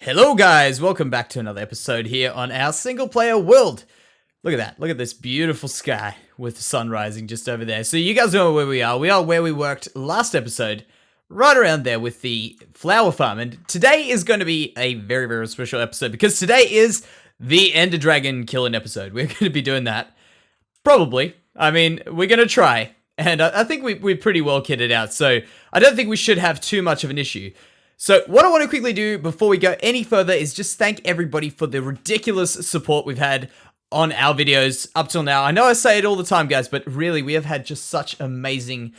Hello guys, welcome back to another episode here on our single player world. Look at that, look at this beautiful sky with the sun rising just over there. So you guys know where we are where we worked last episode, right around there with the flower farm. And today is going to be a very, very special episode because today is the Ender Dragon killing episode. We're going to be doing that, probably. I mean, we're going to try. And I think we're pretty well kitted out, so I don't think we should have too much of an issue. So what I want to quickly do before we go any further is just thank everybody for the ridiculous support we've had on our videos up till now. I know I say it all the time, guys, but really we have had just such amazing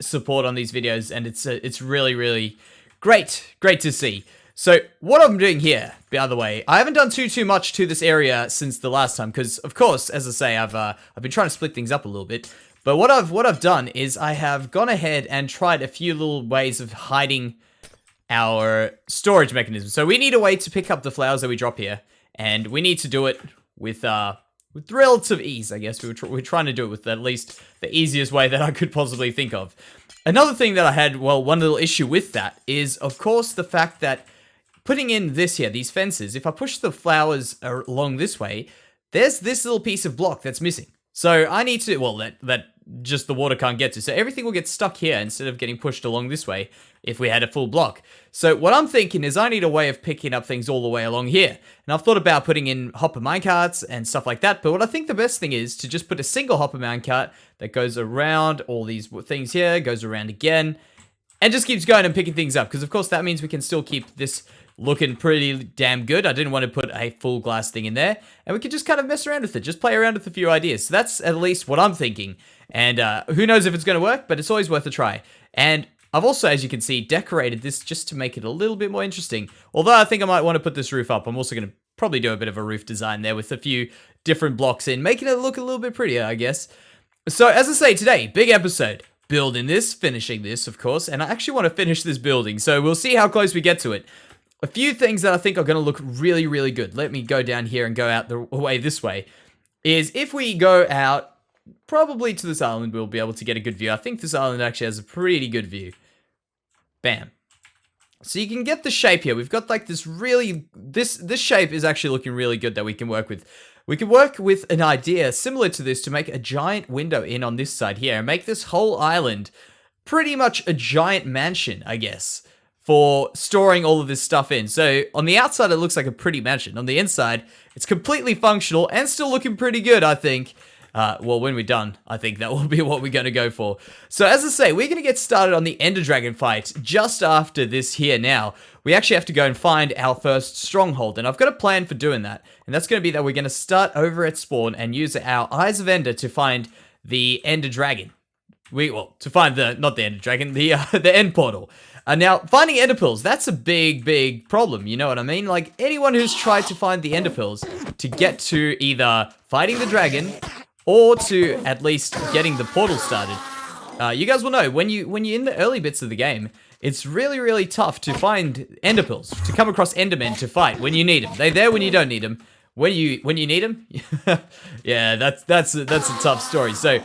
support on these videos, and it's really, really great to see. So what I'm doing here, by the way, I haven't done too much to this area since the last time, because of course, as I say, I've been trying to split things up a little bit. But what I've done is I have gone ahead and tried a few little ways of hiding our storage mechanism. So we need a way to pick up the flowers that we drop here, and we need to do it with relative ease, I guess. We're trying to do it with at least the easiest way that I could possibly think of. Another thing that I had, well, one little issue with that is, of course, the fact that putting in this here, these fences, if I push the flowers along this way, there's this little piece of block that's missing. So I need to, well, that just the water can't get to. So everything will get stuck here instead of getting pushed along this way if we had a full block. So what I'm thinking is I need a way of picking up things all the way along here. And I've thought about putting in hopper minecarts and stuff like that. But what I think the best thing is to just put a single hopper minecart that goes around all these things here, goes around again, and just keeps going and picking things up. Because of course that means we can still keep this looking pretty damn good. I didn't want to put a full glass thing in there, and we could just kind of mess around with it, just play around with a few ideas. So that's at least what I'm thinking, and who knows if it's going to work, but it's always worth a try. And I've also, as you can see, decorated this just to make it a little bit more interesting. Although I think I might want to put this roof up, I'm also going to probably do a bit of a roof design there with a few different blocks in, making it look a little bit prettier, I guess. So as I say, today, big episode. Building this, finishing this, of course, and I actually want to finish this building, so we'll see how close we get to it. A few things that I think are going to look really, really good. Let me go down here and go out the way this way. Is if we go out, probably to this island, we'll be able to get a good view. I think this island actually has a pretty good view. Bam. So you can get the shape here. We've got like this really, this shape is actually looking really good that we can work with. We can work with an idea similar to this to make a giant window in on this side here and make this whole island pretty much a giant mansion, I guess, for storing all of this stuff in. So on the outside, it looks like a pretty mansion. On the inside, it's completely functional and still looking pretty good, I think. Well, when we're done, I think that will be what we're going to go for. So as I say, we're going to get started on the Ender Dragon fight just after this here now. We actually have to go and find our first stronghold, and I've got a plan for doing that. And that's going to be that we're going to start over at spawn and use our Eyes of Ender to find the Ender Dragon. To find not the Ender Dragon, the end portal. Now, finding ender pearls, that's a big problem, you know what I mean? Like, anyone who's tried to find the ender pearls to get to either fighting the dragon or to at least getting the portal started, you guys will know, when you're in the early bits of the game, it's really tough to find ender pearls, to come across endermen to fight when you need them. They're there when you don't need them. When you need them, yeah, that's a tough story. So,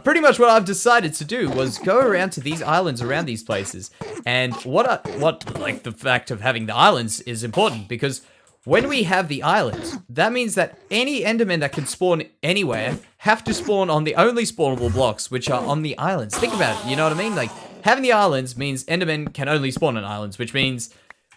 pretty much what I've decided to do was go around to these islands around these places. And like the fact of having the islands is important, because when we have the islands, that means that any endermen that can spawn anywhere have to spawn on the only spawnable blocks, which are on the islands. Think about it, you know what I mean? Like, having the islands means endermen can only spawn on islands, which means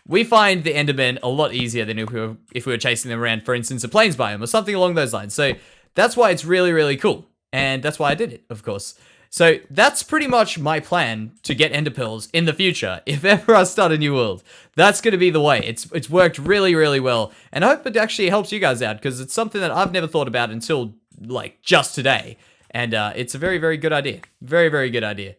we find the endermen a lot easier than if we were chasing them around, for instance, a plains biome or something along those lines. So that's why it's really cool. And that's why I did it, of course. So that's pretty much my plan to get ender pearls in the future. If ever I start a new world, that's going to be the way. It's worked really well. And I hope it actually helps you guys out, because it's something that I've never thought about until, like, just today. And it's a very good idea. Very good idea.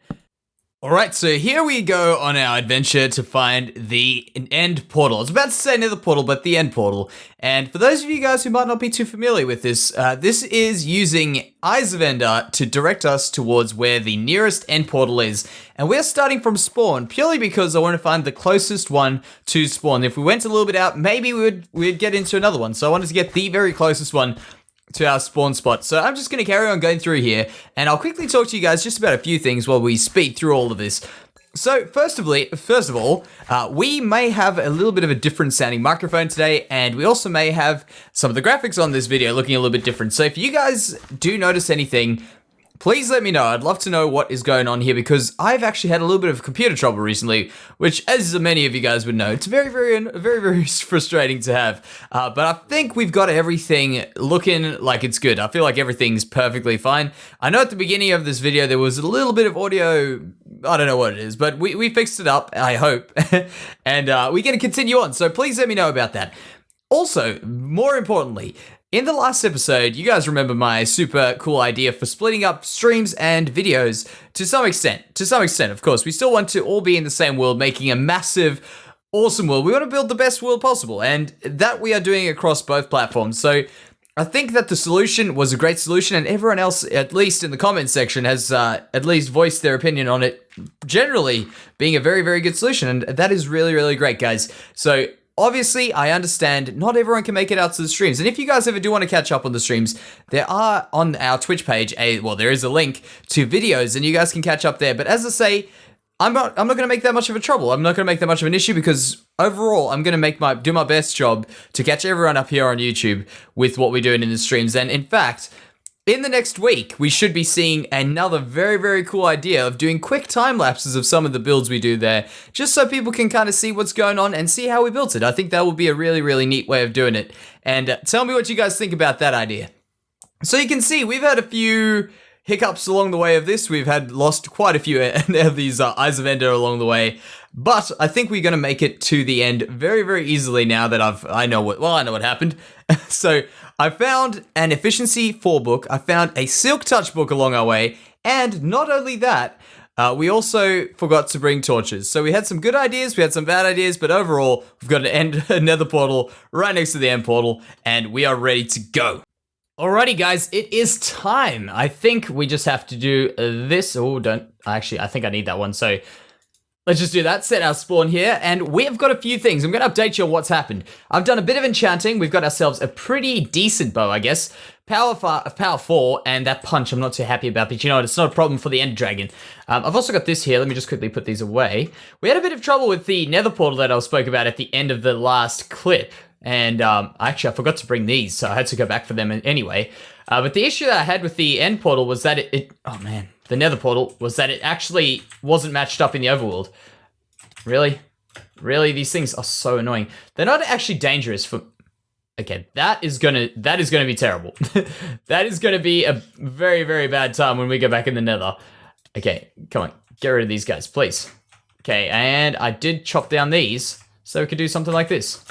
Alright, so here we go on our adventure to find the end portal. I was about to say nether portal, but the end portal. And for those of you guys who might not be too familiar with this, this is using Eyes of Ender to direct us towards where the nearest end portal is. And we're starting from spawn, purely because I want to find the closest one to spawn. If we went a little bit out, maybe we'd get into another one. So I wanted to get the very closest one to our spawn spot. So I'm just going to carry on going through here, and I'll quickly talk to you guys just about a few things while we speed through all of this. So first of all, we may have a little bit of a different sounding microphone today, and we also may have some of the graphics on this video looking a little bit different. So if you guys do notice anything, please let me know. I'd love to know what is going on here because I've actually had a little bit of computer trouble recently, which, as many of you guys would know, it's very frustrating to have. But I think we've got everything looking like it's good. I feel like everything's perfectly fine. I know at the beginning of this video there was a little bit of audio. I don't know what it is, but we fixed it up, I hope. And we're going to continue on, so please let me know about that. Also, more importantly, in the last episode, you guys remember my super cool idea for splitting up streams and videos to some extent. To some extent, of course. We still want to all be in the same world, making a massive, awesome world. We want to build the best world possible, and that we are doing across both platforms. So I think that the solution was a great solution, and everyone else, at least in the comments section, has at least voiced their opinion on it, generally being a very, very good solution, and that is really, really great, guys. So obviously, I understand not everyone can make it out to the streams, and if you guys ever do want to catch up on the streams, there are on our Twitch page there is a link to videos, and you guys can catch up there. But as I say, I'm not going to make that much of a trouble. I'm not going to make that much of an issue because overall, I'm going to do my best job to catch everyone up here on YouTube with what we're doing in the streams. And in fact, in the next week, we should be seeing another very, very cool idea of doing quick time lapses of some of the builds we do there, just so people can kind of see what's going on and see how we built it. I think that will be a really, really neat way of doing it. And tell me what you guys think about that idea. So you can see we've had a few hiccups along the way of this. We've lost quite a few of these Eyes of Ender along the way, but I think we're going to make it to the end very, very easily now that I know what happened. So I found an Efficiency 4 book, I found a Silk Touch book along our way, and not only that, we also forgot to bring torches. So we had some good ideas, we had some bad ideas, but overall, we've got a nether portal right next to the end portal, and we are ready to go. Alrighty, guys, it is time. I think we just have to do this. Oh, I think I need that one. So let's just do that. Set our spawn here, and we've got a few things. I'm going to update you on what's happened. I've done a bit of enchanting. We've got ourselves a pretty decent bow, I guess. Power 4, and that punch I'm not too happy about, but you know what? It's not a problem for the Ender Dragon. I've also got this here. Let me just quickly put these away. We had a bit of trouble with the nether portal that I spoke about at the end of the last clip. And actually, I forgot to bring these, so I had to go back for them anyway. But the issue that I had with the end portal was that the nether portal was that it actually wasn't matched up in the overworld. Really? Really? These things are so annoying. They're not actually dangerous for... Okay, that is gonna be terrible. That is gonna be a very, very bad time when we go back in the nether. Okay, come on. Get rid of these guys, please. Okay, and I did chop down these, so we could do something like this.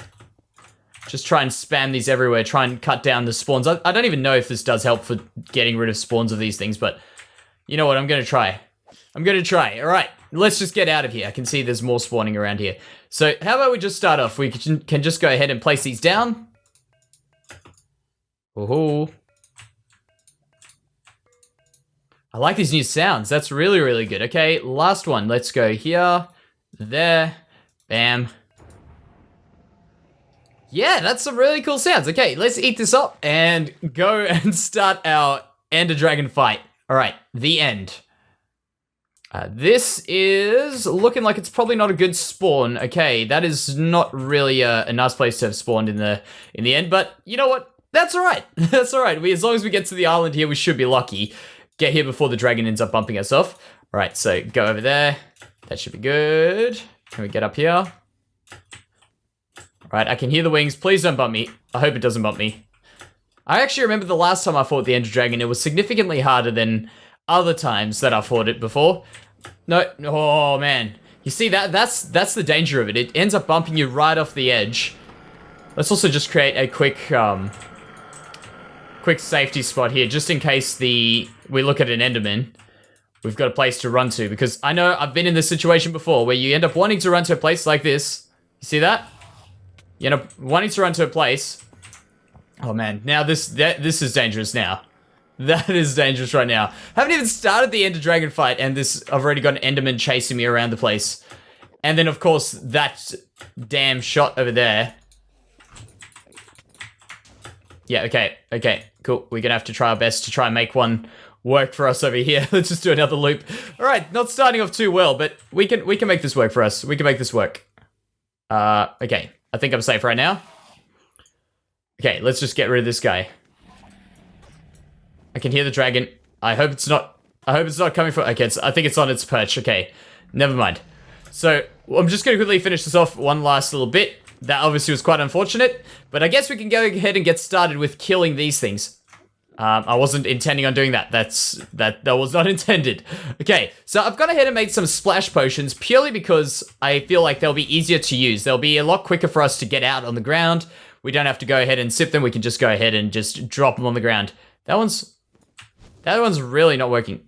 Just try and spam these everywhere, try and cut down the spawns. I don't even know if this does help for getting rid of spawns of these things, but you know what, I'm gonna try. All right, let's just get out of here. I can see there's more spawning around here. So how about we just start off? We can just go ahead and place these down. Oh, I like these new sounds. That's really, really good. Okay, last one. Let's go here, there, bam. Yeah, that's some really cool sounds. Okay, let's eat this up and go and start our Ender Dragon fight. All right, the end. This is looking like it's probably not a good spawn. Okay, that is not really a nice place to have spawned in the end, but you know what? That's all right. That's all right. As long as we get to the island here, we should be lucky. Get here before the dragon ends up bumping us off. All right, so go over there. That should be good. Can we get up here? Right, I can hear the wings. Please don't bump me. I hope it doesn't bump me. I actually remember the last time I fought the Ender Dragon, it was significantly harder than other times that I fought it before. No, oh man. You see, that's the danger of it. It ends up bumping you right off the edge. Let's also just create a quick safety spot here, just in case we look at an Enderman. We've got a place to run to, because I know I've been in this situation before where you end up wanting to run to a place like this. You see that? You end up wanting to run to a place. Oh man, now this is dangerous now. That is dangerous right now. Haven't even started the Ender Dragon fight, and I've already got an Enderman chasing me around the place. And then of course, that damn shot over there. Yeah, okay, cool. We're gonna have to try our best to try and make one work for us over here. Let's just do another loop. All right, not starting off too well, but we can make this work for us. We can make this work. Okay. I think I'm safe right now. Okay, let's just get rid of this guy. I can hear the dragon. I hope it's not coming from... Okay, I think it's on its perch. Okay, never mind. So, I'm just going to quickly finish this off one last little bit. That obviously was quite unfortunate, but I guess we can go ahead and get started with killing these things. I wasn't intending on doing that. That was not intended. Okay, so I've gone ahead and made some splash potions purely because I feel like they'll be easier to use. They'll be a lot quicker for us to get out on the ground. We don't have to go ahead and sip them. We can just go ahead and just drop them on the ground. That one's really not working.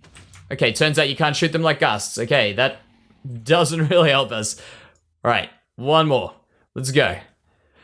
Okay, turns out you can't shoot them like ghasts. Okay, that doesn't really help us. All right, one more. Let's go.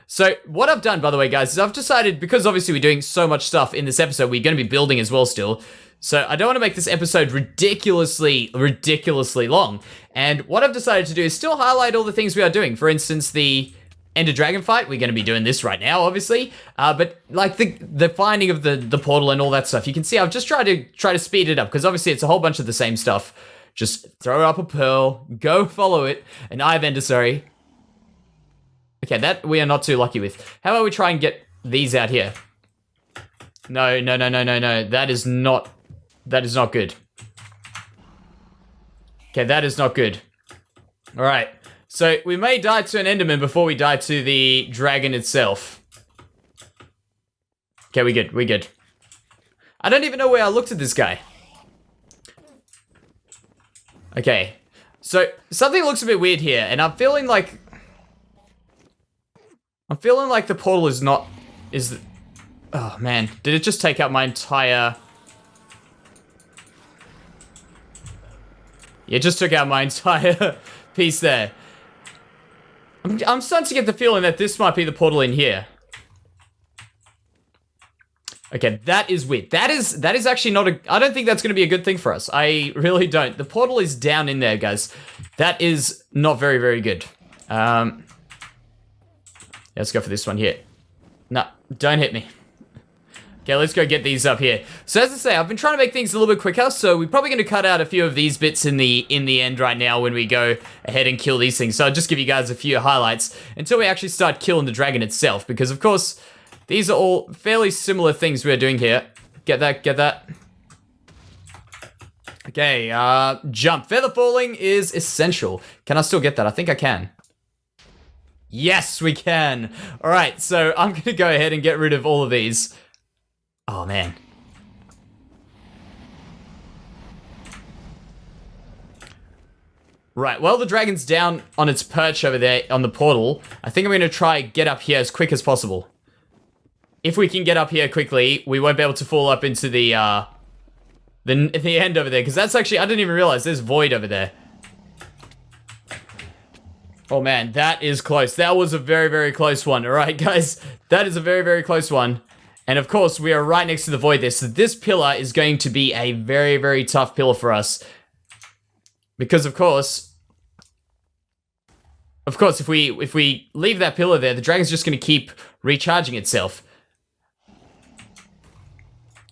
So what I've done, by the way, guys, is I've decided, because obviously we're doing so much stuff in this episode, we're going to be building as well still. So I don't want to make this episode ridiculously long. And what I've decided to do is still highlight all the things we are doing. For instance, the Ender Dragon fight, we're going to be doing this right now, obviously. But like the finding of the portal and all that stuff, you can see I've just tried to speed it up, because obviously it's a whole bunch of the same stuff. Just throw up a pearl, go follow it, an eye of Ender, sorry. Okay, that we are not too lucky with. How about we try and get these out here? No. That is not good. Okay, that is not good. All right. So we may die to an Enderman before we die to the dragon itself. Okay, we good. I don't even know where I looked at this guy. Okay. So something looks a bit weird here, and I'm feeling like the portal oh man, did it just take out my entire... Yeah, it just took out my entire piece there. I'm starting to get the feeling that this might be the portal in here. Okay, that is weird. That is actually not I don't think that's going to be a good thing for us. I really don't. The portal is down in there, guys. That is not very, very good. Let's go for this one here. No, don't hit me. Okay, let's go get these up here. So as I say, I've been trying to make things a little bit quicker, so we're probably going to cut out a few of these bits in the end right now when we go ahead and kill these things. So I'll just give you guys a few highlights until we actually start killing the dragon itself, because of course, these are all fairly similar things we're doing here. Get that. Okay, jump. Feather falling is essential. Can I still get that? I think I can. Yes, we can. All right, so I'm going to go ahead and get rid of all of these. Oh, man. Right, well, the dragon's down on its perch over there on the portal. I think I'm going to try get up here as quick as possible. If we can get up here quickly, we won't be able to fall up into the end over there, because that's actually, I didn't even realize there's void over there. Oh man, that is close. That was a very, very close one. All right, guys, that is a very, very close one. And of course, we are right next to the void there. So this pillar is going to be a very, very tough pillar for us. Because of course, if we leave that pillar there, the dragon's just going to keep recharging itself.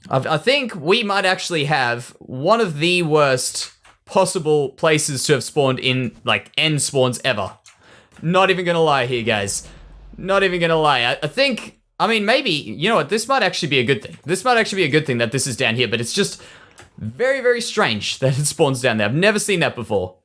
I think we might actually have one of the worst possible places to have spawned in, like, end spawns ever. Not even gonna lie here, guys. Not even gonna lie. I think, I mean, maybe, you know what, this might actually be a good thing. This might actually be a good thing that this is down here, but it's just very, very strange that it spawns down there. I've never seen that before.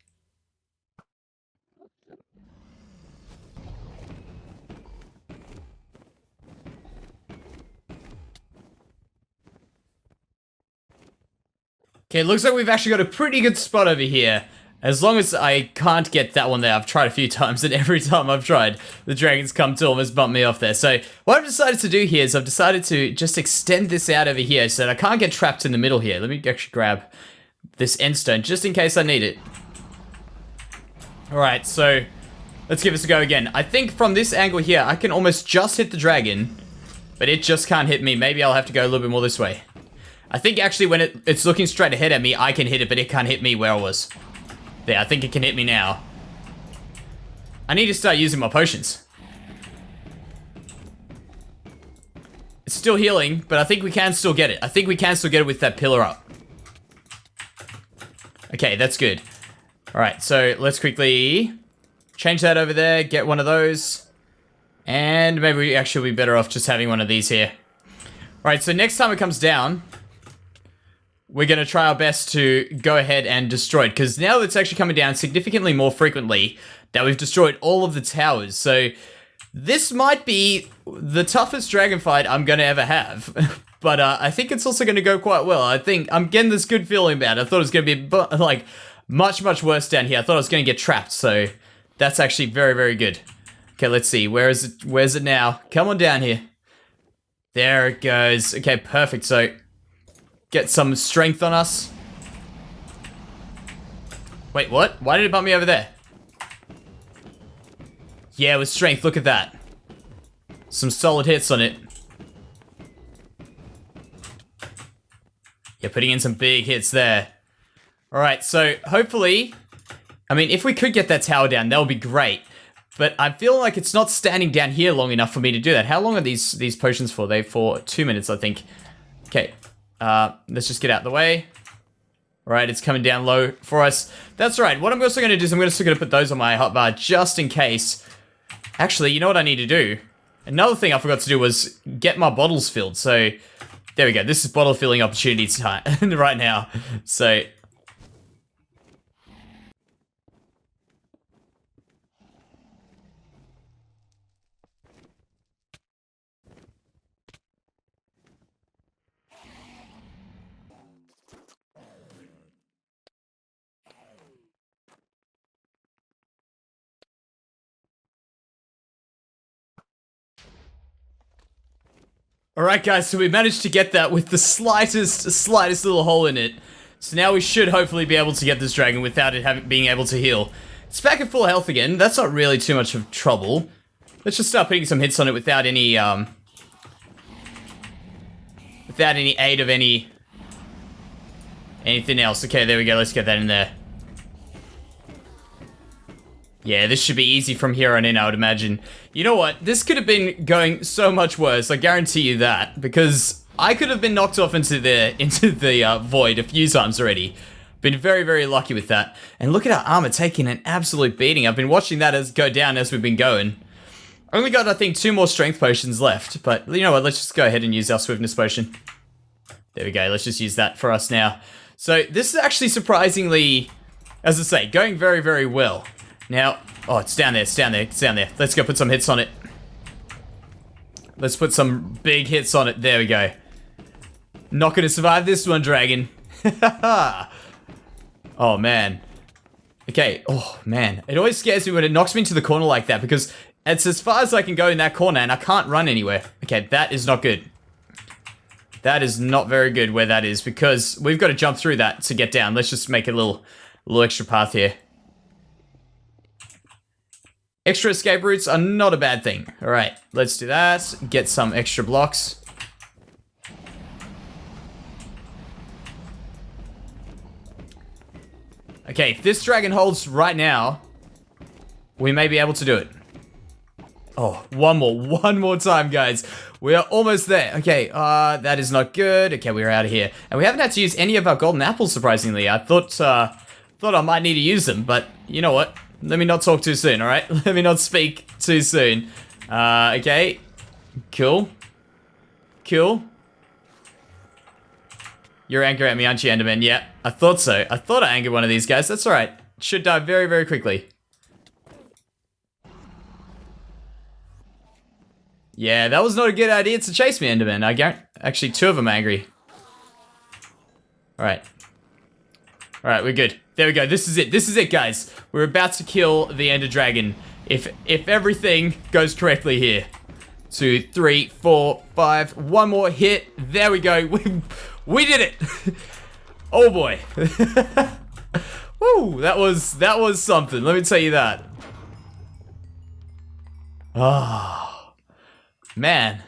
Okay, looks like we've actually got a pretty good spot over here. As long as I can't get that one there. I've tried a few times, and every time I've tried, the dragons come to almost bump me off there. So what I've decided to do here is I've decided to just extend this out over here so that I can't get trapped in the middle here. Let me actually grab this end stone just in case I need it. Alright, so let's give this a go again. I think from this angle here, I can almost just hit the dragon, but it just can't hit me. Maybe I'll have to go a little bit more this way. I think actually when it's looking straight ahead at me, I can hit it, but it can't hit me where I was. There, I think it can hit me now. I need to start using my potions. It's still healing, but I think we can still get it. I think we can still get it with that pillar up. Okay, that's good. All right, so let's quickly change that over there, get one of those. And maybe we actually be better off just having one of these here. All right, so next time it comes down, we're going to try our best to go ahead and destroy it. Because now it's actually coming down significantly more frequently that we've destroyed all of the towers. So this might be the toughest dragon fight I'm going to ever have. But I think it's also going to go quite well. I think I'm getting this good feeling about it. I thought it was going to be like much, much worse down here. I thought I was going to get trapped. So that's actually very, very good. Okay, let's see. Where is it? Where's it now? Come on down here. There it goes. Okay, perfect. So get some strength on us. Wait, what? Why did it bump me over there? Yeah, with strength. Look at that. Some solid hits on it. Yeah, putting in some big hits there. Alright, so hopefully, I mean, if we could get that tower down, that would be great. But I feel like it's not standing down here long enough for me to do that. How long are these potions for? They're for 2 minutes, I think. Okay, let's just get out of the way. Alright, it's coming down low for us. That's right. What I'm also going to do is I'm also going to put those on my hotbar just in case. Actually, you know what I need to do? Another thing I forgot to do was get my bottles filled. So there we go. This is bottle filling opportunity time right now. So alright guys, so we managed to get that with the slightest little hole in it. So now we should hopefully be able to get this dragon without it being able to heal. It's back at full health again. That's not really too much of trouble. Let's just start putting some hits on it without any aid of anything else. Okay, there we go. Let's get that in there. Yeah, this should be easy from here on in, I would imagine. You know what? This could have been going so much worse. I guarantee you that, because I could have been knocked off into the void a few times already. Been very, very lucky with that. And look at our armor taking an absolute beating. I've been watching that go down as we've been going. Only got, I think, 2 more strength potions left. But you know what? Let's just go ahead and use our swiftness potion. There we go. Let's just use that for us now. So this is actually surprisingly, as I say, going very, very well. Now, oh, it's down there, it's down there, it's down there. Let's go put some hits on it. Let's put some big hits on it. There we go. Not gonna survive this one, dragon. Oh, man. Okay, oh, man. It always scares me when it knocks me into the corner like that, because it's as far as I can go in that corner, and I can't run anywhere. Okay, that is not good. That is not very good where that is, because we've got to jump through that to get down. Let's just make a little extra path here. Extra escape routes are not a bad thing. Alright, let's do that. Get some extra blocks. Okay, if this dragon holds right now, we may be able to do it. Oh, one more time, guys. We are almost there. Okay, that is not good. Okay, we're out of here. And we haven't had to use any of our golden apples, surprisingly. I thought I might need to use them, but you know what? Let me not talk too soon, alright? Let me not speak too soon. Okay. Cool. Cool. You're angry at me, aren't you, Enderman? Yeah, I thought so. I thought I angered one of these guys. That's alright. Should die very, very quickly. Yeah, that was not a good idea to chase me, Enderman. I guarantee. Actually, 2 of them are angry. Alright. Alright, we're good. There we go. This is it. This is it, guys. We're about to kill the Ender Dragon. If everything goes correctly here. 2, 3, 4, 5. One more hit. There we go. We did it. Oh boy. Woo, that was something. Let me tell you that. Ah, man.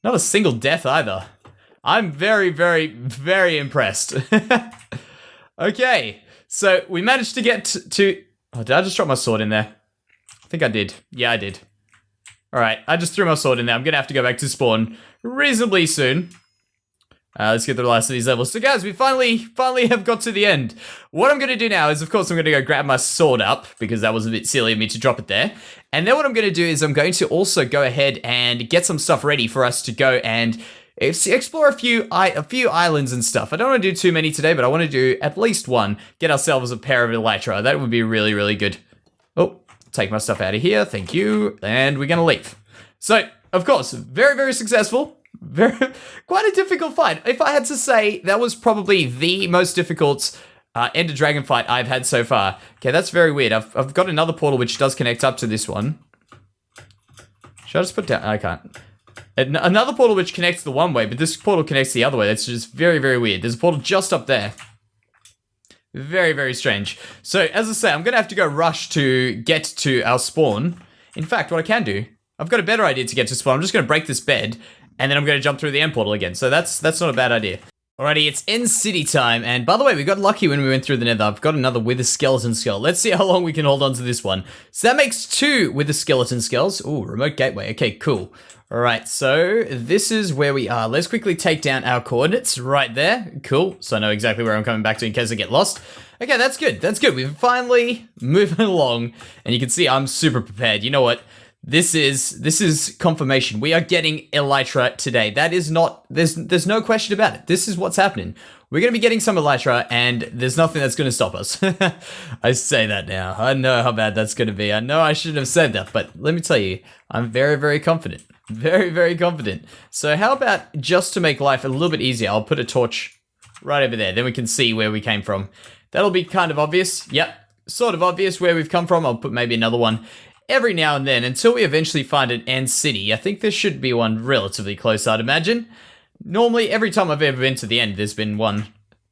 Not a single death either. I'm very, very, very impressed. Okay, so we managed to get to... Oh, did I just drop my sword in there? I think I did. Yeah, I did. Alright, I just threw my sword in there. I'm gonna have to go back to spawn reasonably soon. Let's get through the last of these levels. So guys, we finally have got to the end. What I'm going to do now is, of course, I'm going to go grab my sword up, because that was a bit silly of me to drop it there. And then what I'm going to do is I'm going to also go ahead and get some stuff ready for us to go and explore a few islands and stuff. I don't want to do too many today, but I want to do at least one. Get ourselves a pair of elytra. That would be really, really good. Oh, take my stuff out of here. Thank you. And we're going to leave. So, of course, very, very successful. Quite a difficult fight. If I had to say, that was probably the most difficult Ender Dragon fight I've had so far. Okay, that's very weird. I've got another portal which does connect up to this one. Should I just put down? I can't. Another portal which connects the one way, but this portal connects the other way. That's just very, very weird. There's a portal just up there. Very, very strange. So, as I say, I'm going to have to go rush to get to our spawn. In fact, what I can do, I've got a better idea to get to spawn. I'm just going to break this bed, and then I'm going to jump through the end portal again. So that's not a bad idea. Alrighty, it's end city time. And by the way, we got lucky when we went through the nether. I've got another wither skeleton skull. Let's see how long we can hold on to this one. So that makes 2 wither skeleton skulls. Ooh, remote gateway. Okay, cool. Alright, so this is where we are. Let's quickly take down our coordinates right there. Cool. So I know exactly where I'm coming back to in case I get lost. Okay, that's good. That's good. We've finally moving along. And you can see I'm super prepared. You know what? This is confirmation. We are getting elytra today. That is not, there's no question about it. This is what's happening. We're going to be getting some elytra, and there's nothing that's going to stop us. I say that now. I know how bad that's going to be. I know I shouldn't have said that, but let me tell you, I'm very, very confident. Very, very confident. So how about, just to make life a little bit easier, I'll put a torch right over there. Then we can see where we came from. That'll be kind of obvious. Yep, sort of obvious where we've come from. I'll put maybe another one every now and then until we eventually find an end city. I think there should be one relatively close, I'd imagine. Normally, every time I've ever been to the end, there's been one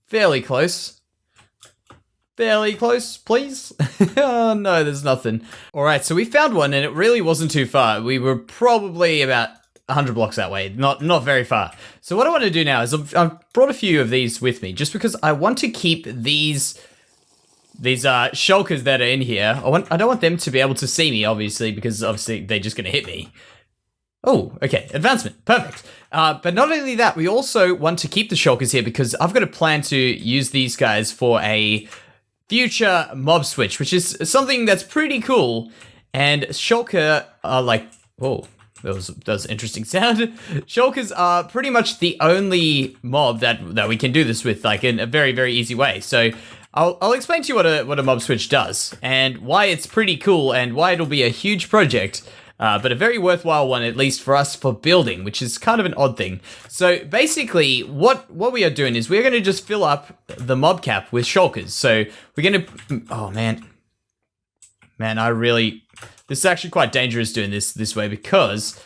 fairly close. Fairly close, please? Oh, no, there's nothing. Alright, so we found one, and it really wasn't too far. We were probably about 100 blocks that way, not very far. So what I want to do now is I've brought a few of these with me, just because I want to keep these shulkers that are in here. I don't want them to be able to see me, obviously, because obviously they're just going to hit me. Oh, okay, advancement, perfect. But not only that, we also want to keep the shulkers here because I've got a plan to use these guys for a future mob switch, which is something that's pretty cool. And shulker are like, oh, that was an interesting sound. Shulkers are pretty much the only mob that we can do this with, like in a very, very easy way. So I'll explain to you what a mob switch does and why it's pretty cool and why it'll be a huge project. But a very worthwhile one, at least for us, for building, which is kind of an odd thing. So basically, what we are doing is we're going to just fill up the mob cap with shulkers. So we're going to... Oh, man. Man, this is actually quite dangerous doing this way because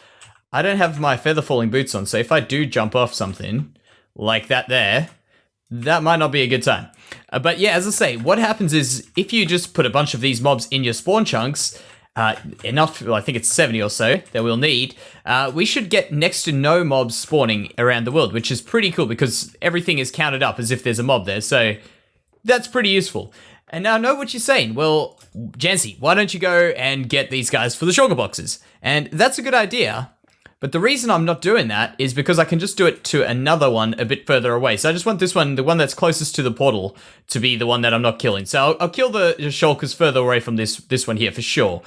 I don't have my feather falling boots on. So if I do jump off something like that there, that might not be a good time. But yeah, as I say, what happens is if you just put a bunch of these mobs in your spawn chunks... enough, well, I think it's 70 or so that we'll need, we should get next to no mobs spawning around the world, which is pretty cool because everything is counted up as if there's a mob there, so that's pretty useful. And now I know what you're saying. Well, Jansey, why don't you go and get these guys for the shulker boxes? And that's a good idea, but the reason I'm not doing that is because I can just do it to another one a bit further away. So I just want this one, the one that's closest to the portal, to be the one that I'm not killing. So I'll kill the shulkers further away from this one here for sure.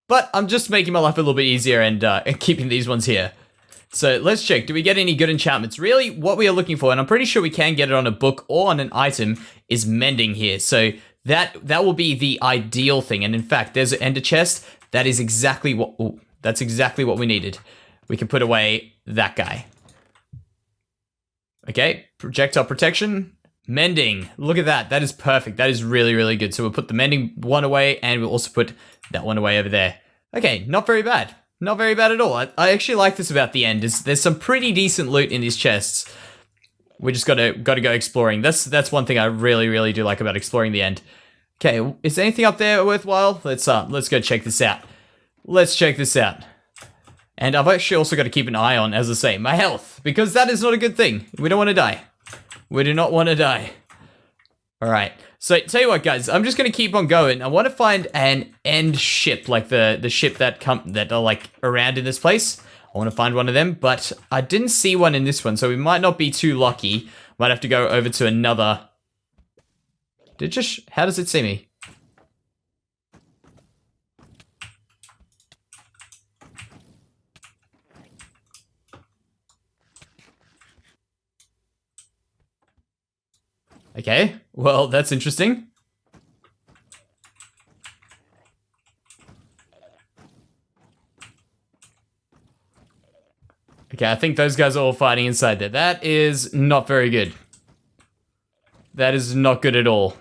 But I'm just making my life a little bit easier and keeping these ones here. So let's check. Do we get any good enchantments? Really, what we are looking for, and I'm pretty sure we can get it on a book or on an item, is mending here. So that will be the ideal thing. And in fact, there's an ender chest. That is exactly what... Ooh, that's exactly what we needed. We can put away that guy. Okay, projectile protection. Mending. Look at that. That is perfect. That is really, really good. So we'll put the mending one away, and we'll also put that one away over there. Okay, not very bad. Not very bad at all. I actually like this about the end. There's some pretty decent loot in these chests. We just gotta go exploring. That's one thing I really, really do like about exploring the end. Okay, is there anything up there worthwhile? Let's go check this out. Let's check this out. And I've actually also got to keep an eye on, as I say, my health, because that is not a good thing. We don't want to die. We do not want to die. All right. So tell you what, guys, I'm just gonna keep on going. I want to find an end ship, like the ship that are like around in this place. I want to find one of them, but I didn't see one in this one, so we might not be too lucky. Might have to go over to another. How does it see me? Okay, well, that's interesting. Okay, I think those guys are all fighting inside there. That is not very good. That is not good at all.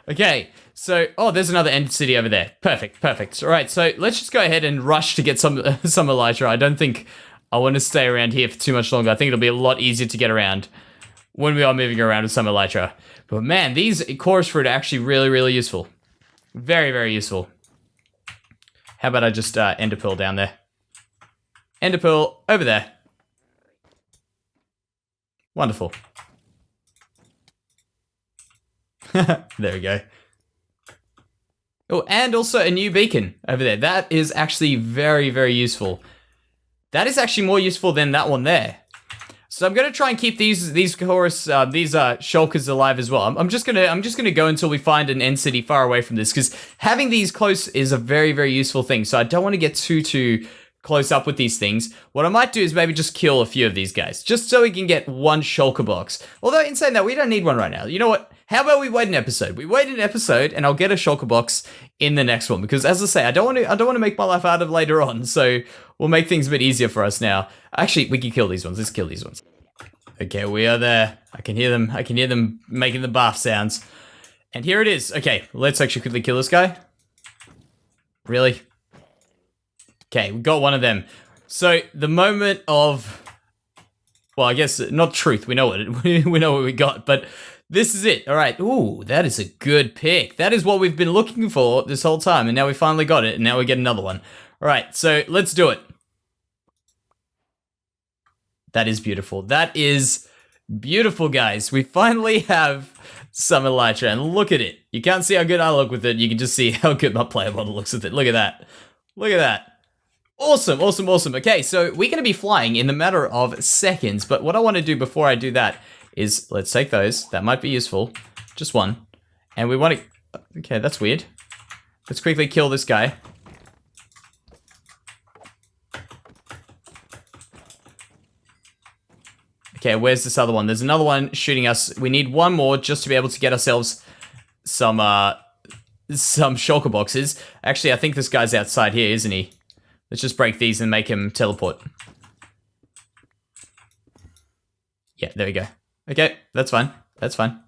Okay, so, oh, there's another end city over there. Perfect, perfect. All right, so let's just go ahead and rush to get some elytra. I don't think I want to stay around here for too much longer. I think it'll be a lot easier to get around when we are moving around with some elytra. But man, these chorus fruit are actually really, really useful. Very, very useful. How about I just ender pearl down there? Ender pearl over there. Wonderful. There we go. Oh, and also a new beacon over there. That is actually very, very useful. That is actually more useful than that one there. So I'm gonna try and keep these shulkers alive as well. I'm just gonna go until we find an end city far away from this, because having these close is a very, very useful thing. So I don't want to get too close up with these things. What I might do is maybe just kill a few of these guys, just so we can get one shulker box. Although in saying that, we don't need one right now. You know what? How about we wait an episode? We wait an episode, and I'll get a shulker box in the next one. Because as I say, I don't want to make my life harder later on. So we'll make things a bit easier for us now. Actually, we can kill these ones. Let's kill these ones. Okay, we are there. I can hear them. I can hear them making the barf sounds. And here it is. Okay, let's actually quickly kill this guy. Really? Okay, we got one of them. So the moment of, well, I guess not truth. We know what we know what we got, but this is it. All right. Ooh, that is a good pick. That is what we've been looking for this whole time, and now we finally got it. And now we get another one. All right. So let's do it. That is beautiful. That is beautiful, guys. We finally have some elytra, and look at it. You can't see how good I look with it. You can just see how good my player model looks with it. Look at that. Look at that. Awesome, awesome, awesome. Okay, so we're going to be flying in the matter of seconds, but what I want to do before I do that is, let's take those. That might be useful. Just one. And we want to... Okay, that's weird. Let's quickly kill this guy. Okay, where's this other one? There's another one shooting us. We need one more just to be able to get ourselves some shulker boxes. Actually, I think this guy's outside here, isn't he? Let's just break these and make him teleport. Yeah, there we go. Okay, that's fine. That's fine.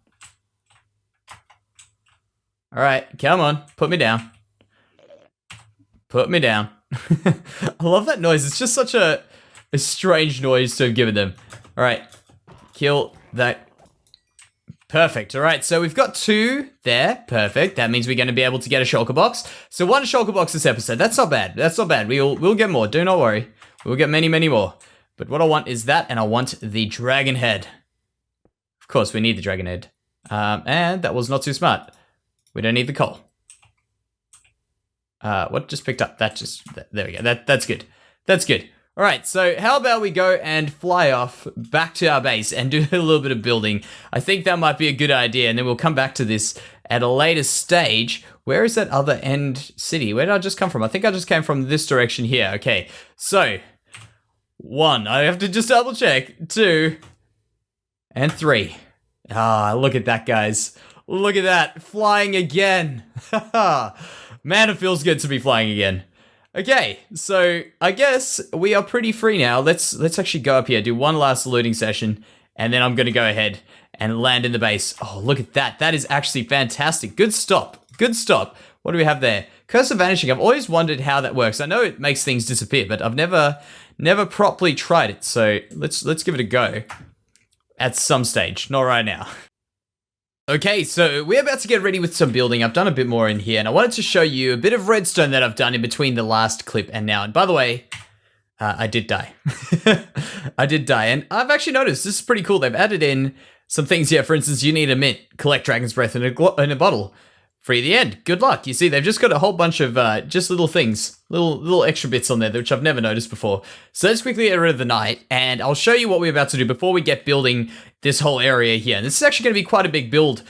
All right, come on. Put me down. Put me down. I love that noise. It's just such a strange noise to have given them. All right, kill that. Perfect. All right, so we've got two there. Perfect. That means we're going to be able to get a shulker box. So one shulker box this episode. That's not bad. That's not bad. We'll get more. Do not worry. We'll get many, many more. But what I want is that, and I want the dragon head. Of course, we need the dragon head. And that was not too smart. We don't need the coal. What just picked up? There we go. That's good. That's good. All right, so how about we go and fly off back to our base and do a little bit of building. I think that might be a good idea, and then we'll come back to this at a later stage. Where is that other end city? Where did I just come from? I think I just came from this direction here. Okay, so 1, I have to just double check. 2, and 3. Ah, look at that, guys. Look at that, flying again. Man, it feels good to be flying again. Okay, so I guess we are pretty free now. Let's actually go up here, do one last looting session, and then I'm going to go ahead and land in the base. Oh, look at that. That is actually fantastic. Good stop. Good stop. What do we have there? Curse of Vanishing. I've always wondered how that works. I know it makes things disappear, but I've never properly tried it. So let's give it a go at some stage. Not right now. Okay, so we're about to get ready with some building. I've done a bit more in here, and I wanted to show you a bit of redstone that I've done in between the last clip and now. And by the way, I did die. I did die, and I've actually noticed this is pretty cool. They've added in some things here. For instance, you need a mint, collect dragon's breath in a bottle. Free the end. Good luck. You see, they've just got a whole bunch of just little things, little extra bits on there, which I've never noticed before. So let's quickly get rid of the night, and I'll show you what we're about to do before we get building this whole area here. And this is actually going to be quite a big build.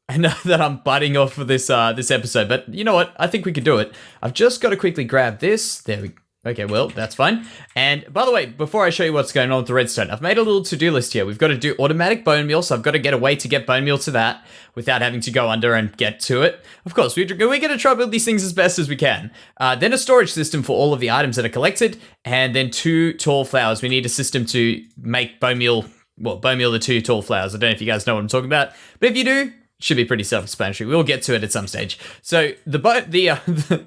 I know that I'm biting off for this this episode, but you know what? I think we could do it. I've just got to quickly grab this. There we go. Okay, well, that's fine. And by the way, before I show you what's going on with the redstone, I've made a little to-do list here. We've got to do automatic bone meal, so I've got to get a way to get bone meal to that without having to go under and get to it. Of course, we're going to try to build these things as best as we can. Then a storage system for all of the items that are collected, and then 2 tall flowers. We need a system to make bone meal, well, bone meal the 2 tall flowers. I don't know if you guys know what I'm talking about, but if you do, should be pretty self-explanatory. We'll get to it at some stage. So the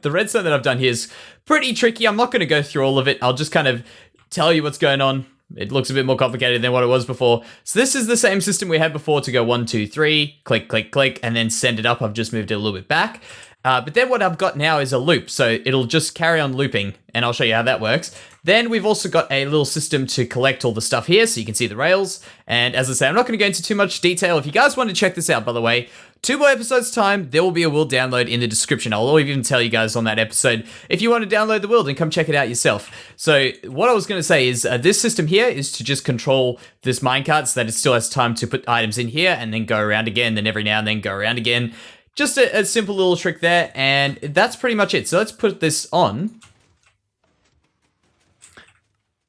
redstone that I've done here is pretty tricky. I'm not going to go through all of it. I'll just kind of tell you what's going on. It looks a bit more complicated than what it was before. So this is the same system we had before to go 1, 2, 3, click, click, click, and then send it up. I've just moved it a little bit back. But then what I've got now is a loop. So it'll just carry on looping, and I'll show you how that works. Then we've also got a little system to collect all the stuff here, so you can see the rails. And as I say, I'm not going to go into too much detail. If you guys want to check this out, by the way, 2 more episodes time, there will be a world download in the description. I'll even tell you guys on that episode if you want to download the world and come check it out yourself. So what I was going to say is this system here is to just control this minecart so that it still has time to put items in here and then go around again, then every now and then go around again. Just a simple little trick there, and that's pretty much it. So let's put this on.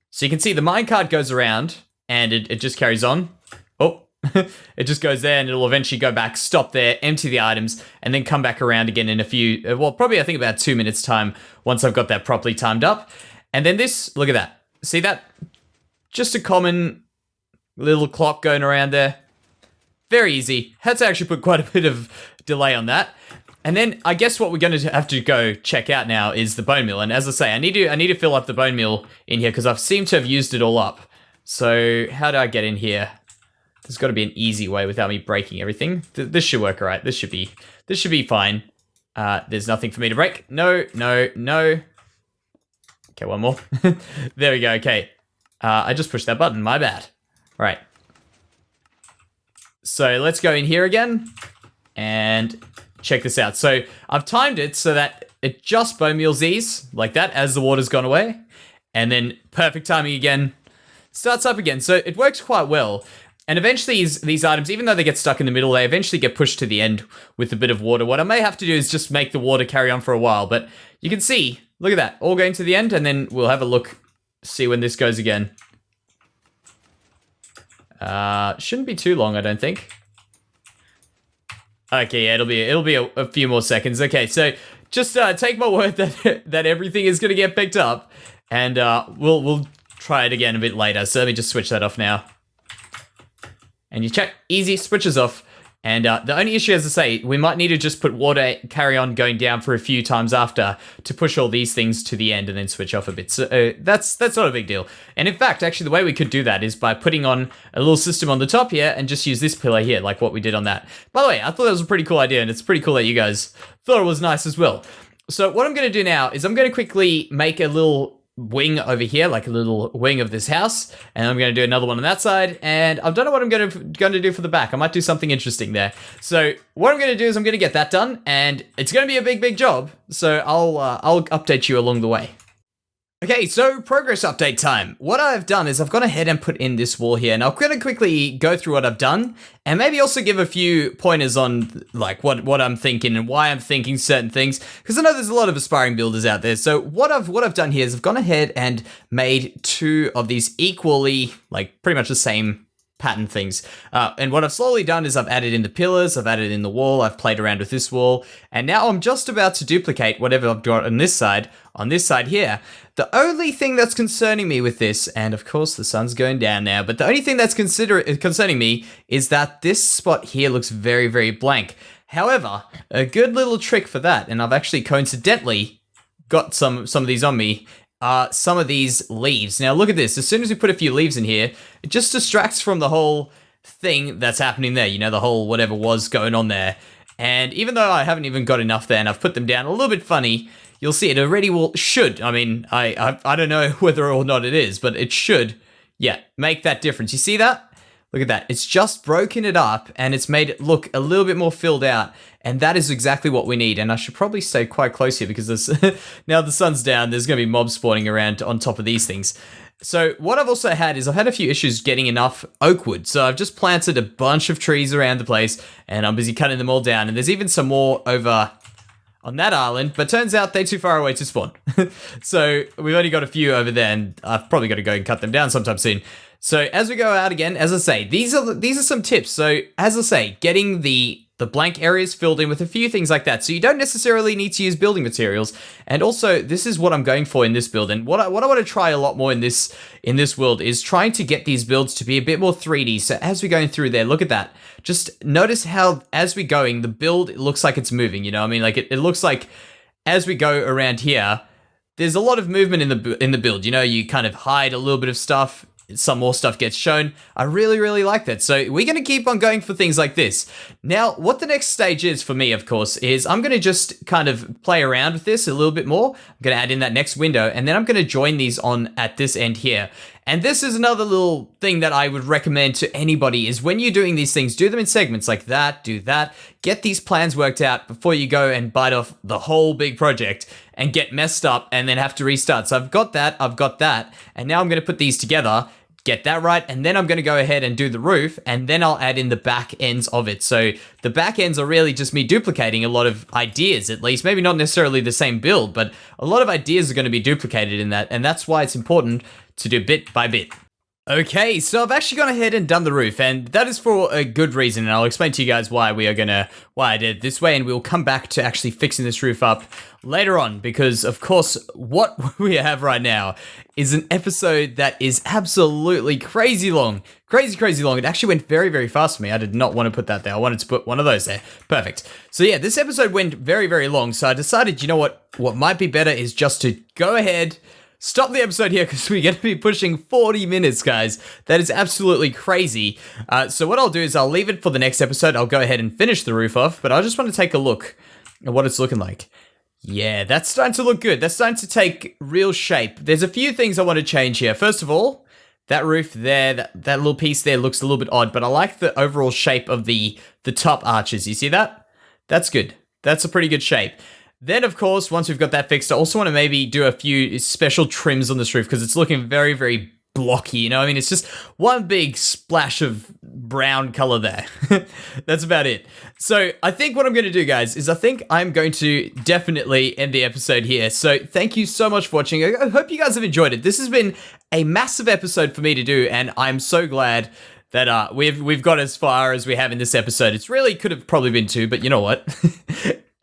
So you can see the minecart goes around, and it just carries on. Oh, it just goes there, and it'll eventually go back, stop there, empty the items, and then come back around again in a few, well, probably I think about 2 minutes time once I've got that properly timed up. And then this, look at that. See that? Just a common little clock going around there. Very easy. Had to actually put quite a bit of delay on that. And then I guess what we're going to have to go check out now is the bone meal. And as I say, I need to fill up the bone meal in here because I've seemed to have used it all up. So how do I get in here? There's got to be an easy way without me breaking everything. This should work all right. This should be fine. There's nothing for me to break. No, no, no. Okay, one more. There we go. Okay. I just pushed that button. My bad. All right. So let's go in here again and check this out. So I've timed it so that it just bone meals these like that as the water's gone away. And then perfect timing again, starts up again. So it works quite well. And eventually these items, even though they get stuck in the middle, they eventually get pushed to the end with a bit of water. What I may have to do is just make the water carry on for a while. But you can see, look at that, all going to the end. And then we'll have a look, see when this goes again. Shouldn't be too long, I don't think. Okay, yeah, it'll be a few more seconds. Okay, so just take my word that everything is gonna get picked up, and we'll try it again a bit later. So let me just switch that off now. And you check, easy, switches off. And the only issue, as I say, we might need to just put water, carry on going down for a few times after to push all these things to the end and then switch off a bit. So that's not a big deal. And in fact, actually, the way we could do that is by putting on a little system on the top here and just use this pillar here, like what we did on that. By the way, I thought that was a pretty cool idea, and it's pretty cool that you guys thought it was nice as well. So what I'm going to do now is I'm going to quickly make a little wing over here, like a little wing of this house, and I'm going to do another one on that side, and I don't know what I'm going to do for the back. I might do something interesting there. So what I'm going to do is I'm going to get that done, and it's going to be a big job, so I'll update you along the way. Okay, so progress update time. What I've done is I've gone ahead and put in this wall here, and I'm going to quickly go through what I've done, and maybe also give a few pointers on like what I'm thinking and why I'm thinking certain things, because I know there's a lot of aspiring builders out there. So what I've done here is I've gone ahead and made 2 of these equally, like pretty much the same pattern things. And what I've slowly done is I've added in the pillars, I've added in the wall, I've played around with this wall, and now I'm just about to duplicate whatever I've got on this side here. The only thing that's concerning me with this, and of course the sun's going down now, but the only thing that's concerning me is that this spot here looks very blank. However, a good little trick for that, and I've actually coincidentally got some of these on me, some of these leaves. Now look at this, as soon as we put a few leaves in here, it just distracts from the whole thing that's happening there, you know, the whole whatever was going on there. And even though I haven't even got enough there and I've put them down a little bit funny, you'll see it already should, I mean, I don't know whether or not it is, but it should, yeah, make that difference. You see that? Look at that. It's just broken it up and it's made it look a little bit more filled out. And that is exactly what we need. And I should probably stay quite close here because there's now the sun's down. There's going to be mobs spawning around on top of these things. So what I've also had is I've had a few issues getting enough oak wood. So I've just planted a bunch of trees around the place and I'm busy cutting them all down. And there's even some more over on that island, but turns out they're too far away to spawn. So we've only got a few over there and I've probably got to go and cut them down sometime soon. So as we go out again, as I say, these are some tips. So as I say, getting the blank areas filled in with a few things like that. So you don't necessarily need to use building materials. And also, this is what I'm going for in this build. And what I want to try a lot more in this world is trying to get these builds to be a bit more 3D. So as we're going through there, look at that. Just notice how as we're going, the build looks like it's moving. You know what I mean? Like it looks like as we go around here, there's a lot of movement in the build. You know, you kind of hide a little bit of stuff. Some more stuff gets shown. I really, really like that. So we're going to keep on going for things like this. Now, what the next stage is for me, of course, is I'm going to just kind of play around with this a little bit more. I'm going to add in that next window, and then I'm going to join these on at this end here. And this is another little thing that I would recommend to anybody is when you're doing these things, do them in segments like that, do that. Get these plans worked out before you go and bite off the whole big project and get messed up and then have to restart. So I've got that, and now I'm going to put these together, get that right, and then I'm going to go ahead and do the roof, and then I'll add in the back ends of it. So the back ends are really just me duplicating a lot of ideas, at least. Maybe not necessarily the same build, but a lot of ideas are going to be duplicated in that, and that's why it's important to do bit by bit. Okay, so I've actually gone ahead and done the roof, and that is for a good reason, and I'll explain to you guys why I did it this way, and we'll come back to actually fixing this roof up later on, because of course, what we have right now is an episode that is absolutely crazy long. Crazy long. It actually went very, very fast for me. I did not want to put that there. I wanted to put one of those there. Perfect. So yeah, this episode went very, very long, so I decided, you know what might be better is just to go ahead, stop the episode here because we're going to be pushing 40 minutes, guys. That is absolutely crazy. So what I'll do is I'll leave it for the next episode. I'll go ahead and finish the roof off, but I just want to take a look at what it's looking like. Yeah, that's starting to look good. That's starting to take real shape. There's a few things I want to change here. First of all, that roof there, that little piece there looks a little bit odd, but I like the overall shape of the top arches. You see that? That's good. That's a pretty good shape. Then, of course, once we've got that fixed, I also want to maybe do a few special trims on this roof because it's looking very, very blocky, you know? I mean, it's just one big splash of brown color there. That's about it. So I think what I'm going to do, guys, is I think I'm going to definitely end the episode here. So thank you so much for watching. I hope you guys have enjoyed it. This has been a massive episode for me to do, and I'm so glad that we've got as far as we have in this episode. It's really could have probably been 2, but you know what?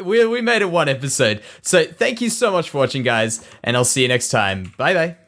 We made it 1 episode. So thank you so much for watching, guys, and I'll see you next time. Bye-bye.